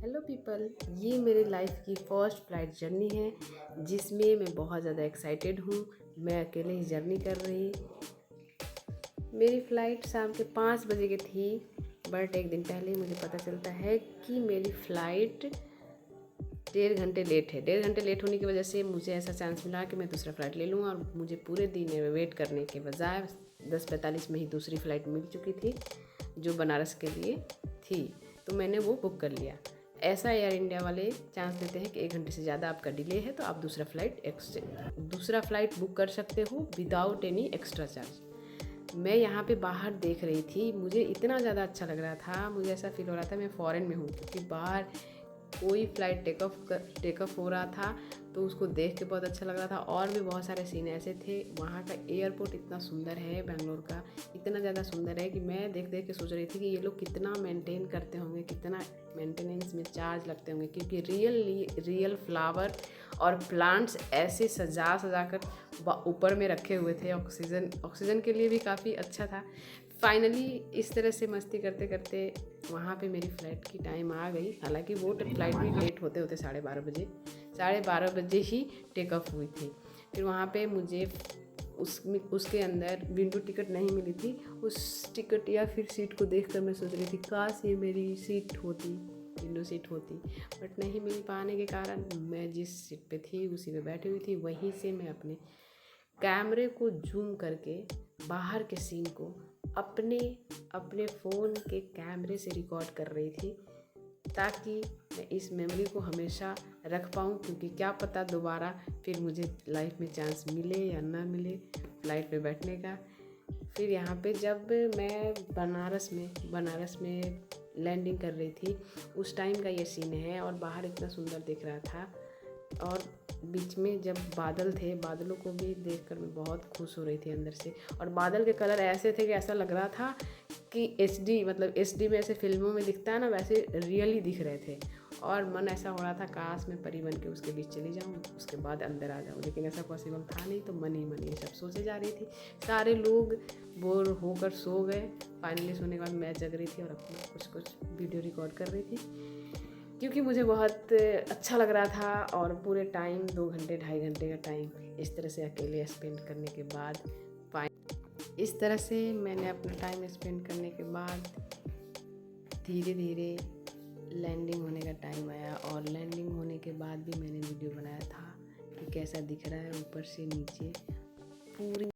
Hello people, ये मेरी life की फ़र्स्ट फ्लाइट जर्नी है जिसमें मैं बहुत ज़्यादा एक्साइटेड हूँ। मैं अकेले ही जर्नी कर रही। मेरी फ़्लाइट शाम के 5 बजे की थी, बट एक दिन पहले ही मुझे पता चलता है कि मेरी फ़्लाइट 1.5 घंटे लेट है। 1.5 घंटे लेट होने की वजह से मुझे ऐसा चांस मिला कि मैं दूसरा फ़्लाइट ले लूँ, और मुझे पूरे दिन वेट करने के बजाय 10:45 में ही दूसरी फ़्लाइट मिल चुकी थी जो बनारस के लिए थी। तो मैंने वो बुक कर लिया। ऐसा एयर इंडिया वाले चांस देते हैं कि 1 घंटे से ज़्यादा आपका डिले है तो आप दूसरा फ़्लाइट बुक कर सकते हो विदाउट एनी एक्स्ट्रा चार्ज। मैं यहाँ पे बाहर देख रही थी, मुझे इतना ज़्यादा अच्छा लग रहा था, मुझे ऐसा फील हो रहा था मैं फ़ॉरेन में हूँ, क्योंकि बाहर कोई फ़्लाइट टेक ऑफ हो रहा था तो उसको देख के बहुत अच्छा लग रहा था। और भी बहुत सारे सीन ऐसे थे। वहाँ का एयरपोर्ट इतना सुंदर है, बेंगलोर का इतना ज़्यादा सुंदर है कि मैं देख देख के सोच रही थी कि ये लोग कितना मेंटेन करते होंगे, कितना मेंटेनेंस में चार्ज लगते होंगे, क्योंकि रियल फ्लावर और प्लांट्स ऐसे सजा कर ऊपर में रखे हुए थे। ऑक्सीजन के लिए भी काफ़ी अच्छा था। फाइनली इस तरह से मस्ती करते करते वहाँ पे मेरी फ़्लाइट की टाइम आ गई। हालांकि वो फ़्लाइट भी लेट होते होते 12:30 बजे ही टेक ऑफ हुई थी। फिर वहाँ पे मुझे उसके अंदर विंडो टिकट नहीं मिली थी। उस टिकट या फिर सीट को देखकर मैं सोच रही थी काश ये मेरी सीट होती, विंडो सीट होती, बट नहीं मिल पाने के कारण मैं जिस सीट पे थी उसी में बैठी हुई थी। वहीं से मैं अपने कैमरे को जूम करके बाहर के सीन को अपने फ़ोन के कैमरे से रिकॉर्ड कर रही थी, ताकि मैं इस मेमोरी को हमेशा रख पाऊँ, क्योंकि क्या पता दोबारा फिर मुझे लाइफ में चांस मिले या ना मिले फ़्लाइट पे बैठने का। फिर यहाँ पे जब मैं बनारस में लैंडिंग कर रही थी, उस टाइम का ये सीन है। और बाहर इतना सुंदर दिख रहा था, और बीच में जब बादल थे, बादलों को भी देखकर मैं बहुत खुश हो रही थी अंदर से। और बादल के कलर ऐसे थे कि ऐसा लग रहा था कि एचडी में ऐसे फिल्मों में दिखता है ना, वैसे रियली दिख रहे थे। और मन ऐसा हो रहा था काश मैं परी बन के उसके बीच चली जाऊँ, उसके बाद अंदर आ जाऊँ, लेकिन ऐसा पॉसिबल था नहीं। तो मन ही ये सब सोचे जा रही थी। सारे लोग बोर होकर सो गए। फाइनली सोने के बाद मैं जग रही थी और अपना कुछ वीडियो रिकॉर्ड कर रही थी, क्योंकि मुझे बहुत अच्छा लग रहा था। और पूरे टाइम 2-2.5 घंटे का टाइम इस तरह से अकेले स्पेंड करने के बाद, इस तरह से मैंने अपना टाइम स्पेंड करने के बाद धीरे धीरे लैंडिंग होने का टाइम आया। और लैंडिंग होने के बाद भी मैंने वीडियो बनाया था कि कैसा दिख रहा है ऊपर से नीचे पूरी